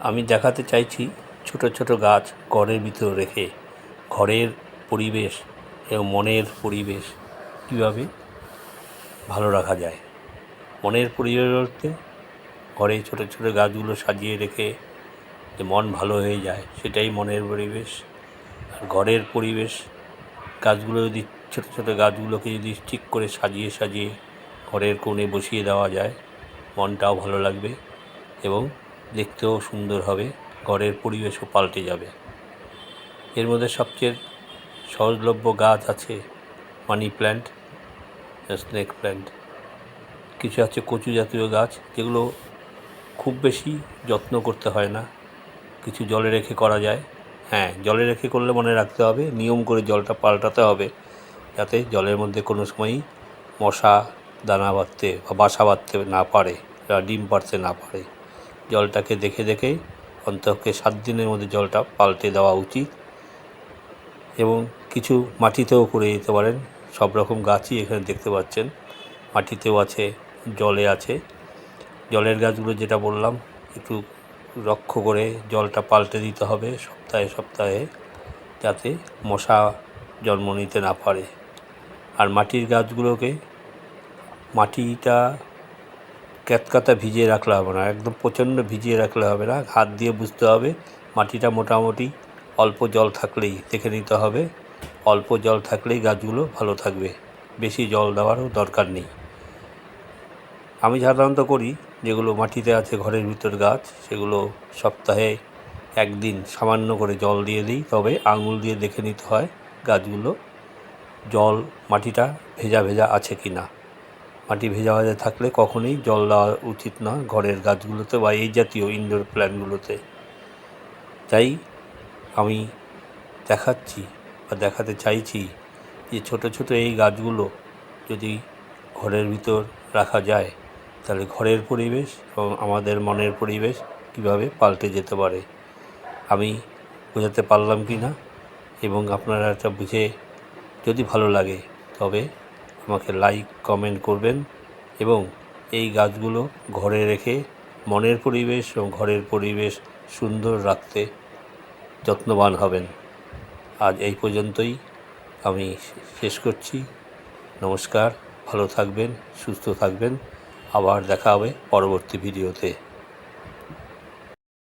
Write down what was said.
আমি দেখাতে চাইছি ছোট ছোট গাছ ঘরের ভিতর রেখে ঘরের পরিবেশ এবং মনের পরিবেশ কীভাবে ভালো রাখা যায়। মনের পরিবেশ বলতে ঘরে ছোট ছোট গাছগুলো সাজিয়ে রেখে যে মন ভালো হয়ে যায় সেটাই মনের পরিবেশ। আর ঘরের পরিবেশ গাছগুলো যদি ছোট ছোট গাছগুলোকে যদি ঠিক করে সাজিয়ে সাজিয়ে ঘরের কোণে বসিয়ে দেওয়া যায় মনটাও ভালো লাগবে এবং দেখতেও সুন্দর হবে, ঘরের পরিবেশও পাল্টে যাবে। এর মধ্যে সবচেয়ে সহজলভ্য গাছ আছে মানি প্ল্যান্ট, স্নেক প্ল্যান্ট, কিছু আছে কচু জাতীয় গাছ যেগুলো খুব বেশি যত্ন করতে হয় না, কিছু জলে রেখে করা যায়। হ্যাঁ, জলে রেখে করলে মনে রাখতে হবে নিয়ম করে জলটা পাল্টাতে হবে যাতে জলের মধ্যে কোনো সময়ই মশা দানা বাঁধতে বা বাসা বাঁধতে না পারে বা ডিম পাড়তে না পারে। জলটাকে দেখে দেখেই অন্ততপক্ষে 7 দিনের মধ্যে জলটা পাল্টে দেওয়া উচিত। এবং কিছু মাটিতেও করে দিতে পারেন, সব রকম গাছই এখানে দেখতে পাচ্ছেন, মাটিতেও আছে, জলে আছে। জলের গাছগুলো যেটা বললাম একটু লক্ষ্য করে জলটা পাল্টে দিতে হবে সপ্তাহে সপ্তাহে যাতে মশা জন্ম নিতে না পারে। আর মাটির গাছগুলোকে মাটিটা ক্যাতকাতা ভিজিয়ে রাখলে হবে না, একদম প্রচণ্ড ভিজিয়ে রাখলে হবে না, হাত দিয়ে বুঝতে হবে মাটিটা মোটামুটি অল্প জল থাকলেই দেখে নিতে হবে, অল্প জল থাকলেই গাছগুলো ভালো থাকবে, বেশি জল দেওয়ারও দরকার নেই। আমি সাধারণত করি যেগুলো মাটিতে আছে ঘরের ভিতর গাছ সেগুলো সপ্তাহে একদিন সামান্য করে জল দিয়ে দিই, তবে আঙুল দিয়ে দেখে নিতে হয় গাছগুলো জল মাটিটা ভেজা ভেজা আছে কি না। মাটি ভেজা ভেজা থাকলে কখনোই জল দেওয়া উচিত না ঘরের গাছগুলোতে বা এই জাতীয় ইনডোর প্ল্যান্টগুলোতে। তাই আমি দেখাচ্ছি বা দেখাতে চাইছি যে ছোট ছোট এই গাছগুলো যদি ঘরের ভিতর রাখা যায় তাহলে ঘরের পরিবেশ এবং আমাদের মনের পরিবেশ কীভাবে পাল্টে যেতে পারে। আমি বোঝাতে পারলাম কি না, এবং আপনারা এটা বুঝে যদি ভালো লাগে তবে আমাকে লাইক কমেন্ট করবেন এবং এই গাছগুলো ঘরে রেখে মনের পরিবেশ এবং ঘরের পরিবেশ সুন্দর রাখতে যত্নবান হবেন। আজ এই পর্যন্তই আমি শেষ করছি। নমস্কার, ভালো থাকবেন, সুস্থ থাকবেন, আবার দেখা হবে পরবর্তী ভিডিওতে।